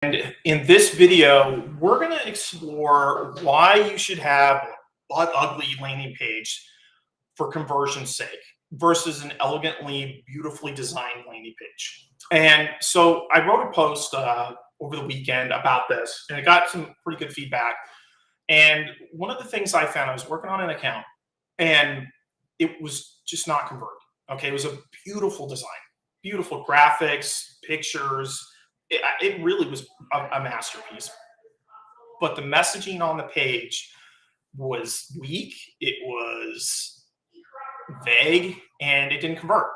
And in this video, we're going to explore why you should have a butt ugly landing page for conversion's sake versus an elegantly, beautifully designed landing page. And so I wrote a post over the weekend about this, and it got some pretty good feedback. And one of the things I found, I was working on an account, and it was just not converting. Okay, it was a beautiful design, beautiful graphics, pictures. It really was a masterpiece. But the messaging on the page was weak. It was vague, and it didn't convert.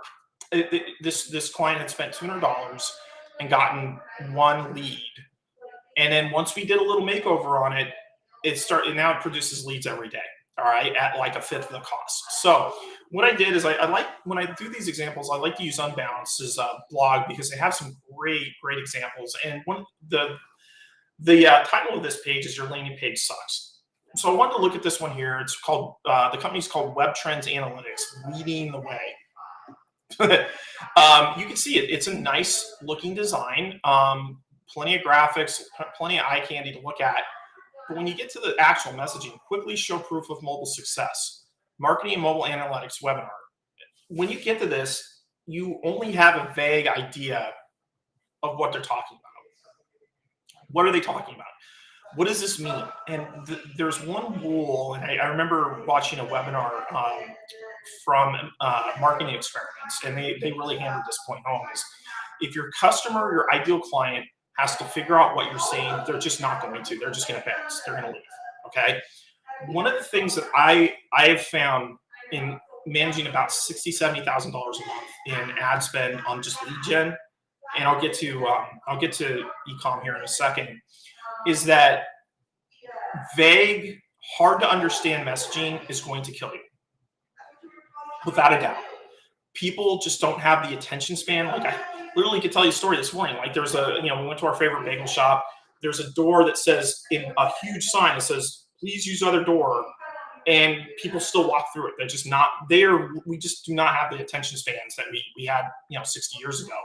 This client had spent $200 and gotten one lead, and then once we did a little makeover on it, now it produces leads every day. All right, at like a fifth of the cost. So what I did is I like, when I do these examples, I like to use Unbalanced's blog because they have some great examples. And the title of this page is "Your Landing Page Sucks." So I wanted to look at this one here. It's called the company's called Web Trends Analytics, leading the way. You can see it. It's a nice looking design. Plenty of graphics, plenty of eye candy to look at. But when you get to the actual messaging, quickly show proof of mobile success, marketing and mobile analytics webinar. When you get to this, you only have a vague idea of what they're talking about. What are they talking about? What does this mean? And there's one rule, and I remember watching a webinar from Marketing Experiments, and they really hammered this point home, is if your customer, your ideal client, has to figure out what you're saying, they're just not going to. They're just going to bounce. They're going to leave. Okay. One of the things that I have found in managing about $60,000 to $70,000 a month in ad spend on just lead gen, and I'll get to e-com here in a second, is that vague, hard to understand messaging is going to kill you, without a doubt. People just don't have the attention span. Like, I literally could tell you a story this morning. Like, there's we went to our favorite bagel shop. There's a door that says, in a huge sign that says, "Please use other door," and people still walk through it. They're just not there. We just do not have the attention spans that we had 60 years ago.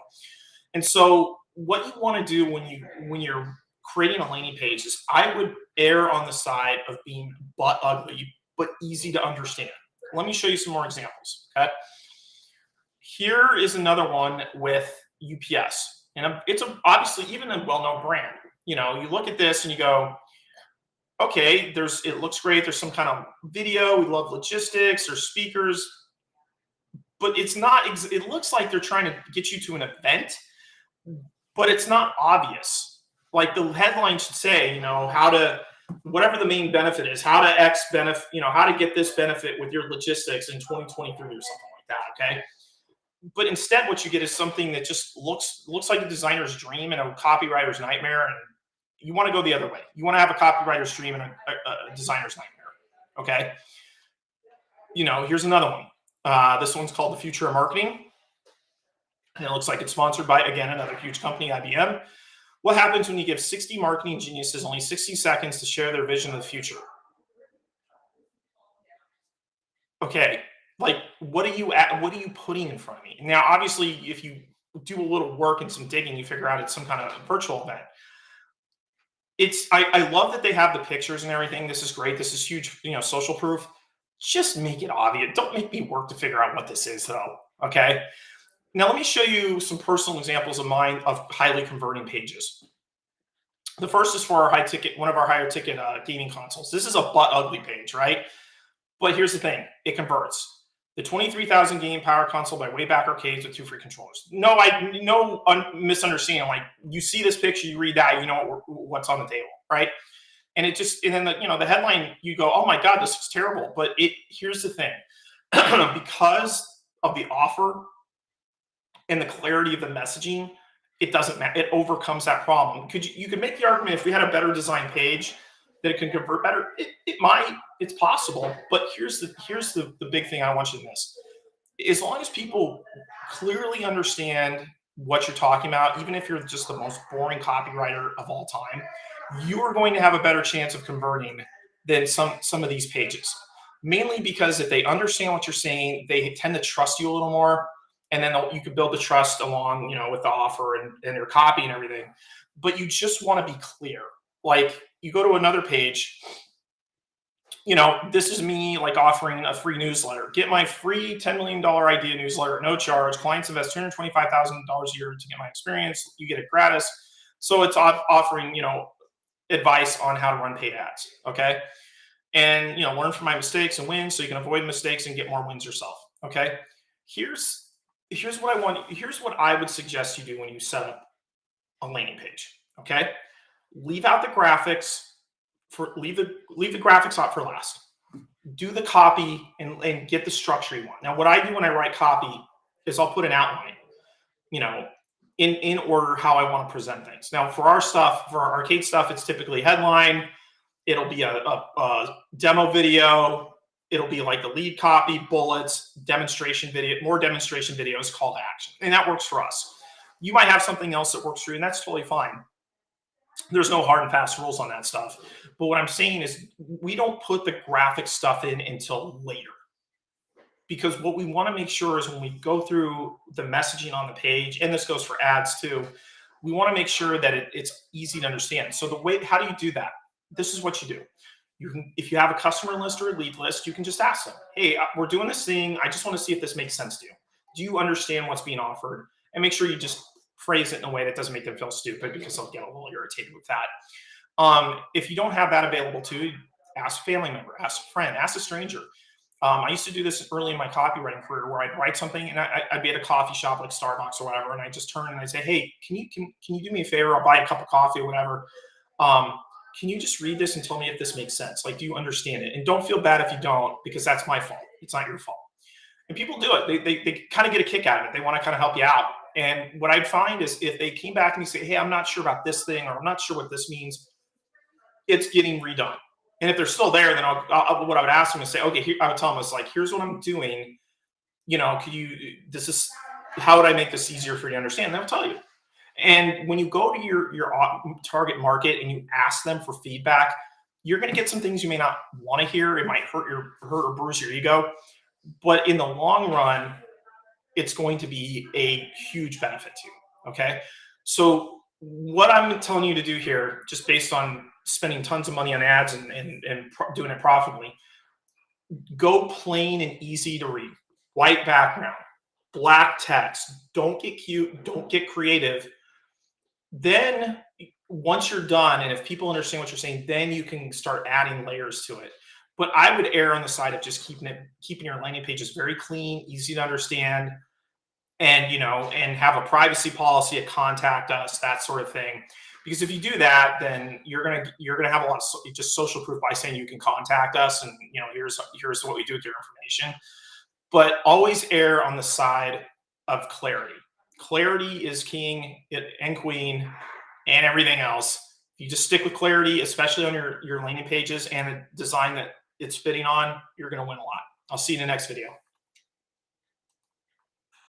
And so what you want to do when you're creating a landing page is, I would err on the side of being butt ugly but easy to understand. Let me show you some more examples. Okay. Here is another one with UPS, and it's obviously even a well-known brand. You look at this and you go, okay, it looks great. There's some kind of video. We love logistics. There's speakers, but it's not. It looks like they're trying to get you to an event, but it's not obvious. Like, the headline should say, how to, whatever the main benefit is, how to X benefit, how to get this benefit with your logistics in 2023 or something like that. Okay. But instead, what you get is something that just looks like a designer's dream and a copywriter's nightmare. And you want to go the other way. You want to have a copywriter's dream and a designer's nightmare. Okay. Here's another one. This one's called "The Future of Marketing." And it looks like it's sponsored by, again, another huge company, IBM. What happens when you give 60 marketing geniuses only 60 seconds to share their vision of the future? Okay. Like, what are you putting in front of me? Now, obviously, if you do a little work and some digging, you figure out it's some kind of virtual event. I love that they have the pictures and everything. This is great. This is huge, social proof. Just make it obvious. Don't make me work to figure out what this is, though. Okay. Now, let me show you some personal examples of mine of highly converting pages. The first is for one of our higher ticket gaming consoles. This is a butt ugly page, right? But here's the thing. It converts. The 23,000 game power console by Wayback Arcades with 2 free controllers. No misunderstanding. Like, you see this picture, you read that, you know what's on the table, right? And then the headline, you go, "Oh my God, this looks terrible." But here's the thing, because of the offer and the clarity of the messaging, it doesn't matter. It overcomes that problem. You could make the argument, if we had a better designed page, that it can convert better. It might. It's possible. But here's the big thing I want you to miss. As long as people clearly understand what you're talking about, even if you're just the most boring copywriter of all time, you are going to have a better chance of converting than some of these pages. Mainly because if they understand what you're saying, they tend to trust you a little more. And then you can build the trust along, with the offer and your copy and everything. but you just want to be clear. Like you go to another page, you know, this is me like offering a free newsletter. Get my free $10 million idea newsletter, no charge. Clients invest $225,000 a year to get my experience. You get it gratis. So it's offering, you know, advice on how to run paid ads. Okay. And, you know, learn from my mistakes and wins so you can avoid mistakes and get more wins yourself. Okay. Here's what I want. Here's what I would suggest you do when you set up a landing page. Okay. Leave out the graphics leave the graphics out for last. Do the copy and get the structure you want. Now, what I do when I write copy is I'll put an outline, you know, in order how I want to present things. Now, for our stuff, for our arcade stuff, it's typically headline. It'll be a demo video. It'll be like the lead copy, bullets, demonstration video, more demonstration videos, call to action. And that works for us. You might have something else that works for you, and that's totally fine. There's no hard and fast rules on that stuff. But what I'm saying is we don't put the graphic stuff in until later. Because what we want to make sure is when we go through the messaging on the page, and this goes for ads too, we want to make sure that it's easy to understand. So how do you do that? This is what you do. You can, if you have a customer list or a lead list, you can just ask them, hey, we're doing this thing. I just want to see if this makes sense to you. Do you understand what's being offered? And make sure you just phrase it in a way that doesn't make them feel stupid, because they'll get a little irritated with that. If you don't have that available to, ask a family member, ask a friend, ask a stranger. I used to do this early in my copywriting career where I'd write something and I'd be at a coffee shop like Starbucks or whatever, and I just turn and I'd say, hey, can you do me a favor? I'll buy a cup of coffee or whatever. Can you just read this and tell me if this makes sense? Like, do you understand it? And don't feel bad if you don't, because that's my fault. It's not your fault. And people do it. They kind of get a kick out of it. They want to kind of help you out. And what I'd find is if they came back and you say, hey, I'm not sure about this thing, or I'm not sure what this means, it's getting redone. And if they're still there, then what I would ask them is say, okay, I would tell them, it's like, here's what I'm doing. You know, how would I make this easier for you to understand? And they'll tell you. And when you go to your target market and you ask them for feedback, you're going to get some things you may not want to hear. It might hurt or bruise your ego. But in the long run, it's going to be a huge benefit to you. Okay. So what I'm telling you to do here, just based on spending tons of money on ads and doing it profitably, go plain and easy to read. White background, black text. Don't get cute. Don't get creative. Then once you're done, and if people understand what you're saying, then you can start adding layers to it. But I would err on the side of just keeping your landing pages very clean, easy to understand, and and have a privacy policy, a contact us, that sort of thing. Because if you do that, then you're gonna have a lot of just social proof by saying you can contact us, and here's what we do with your information. But always err on the side of clarity. Clarity is king and queen and everything else. You just stick with clarity, especially on your landing pages and the design that it's fitting on, you're going to win a lot. I'll see you in the next video.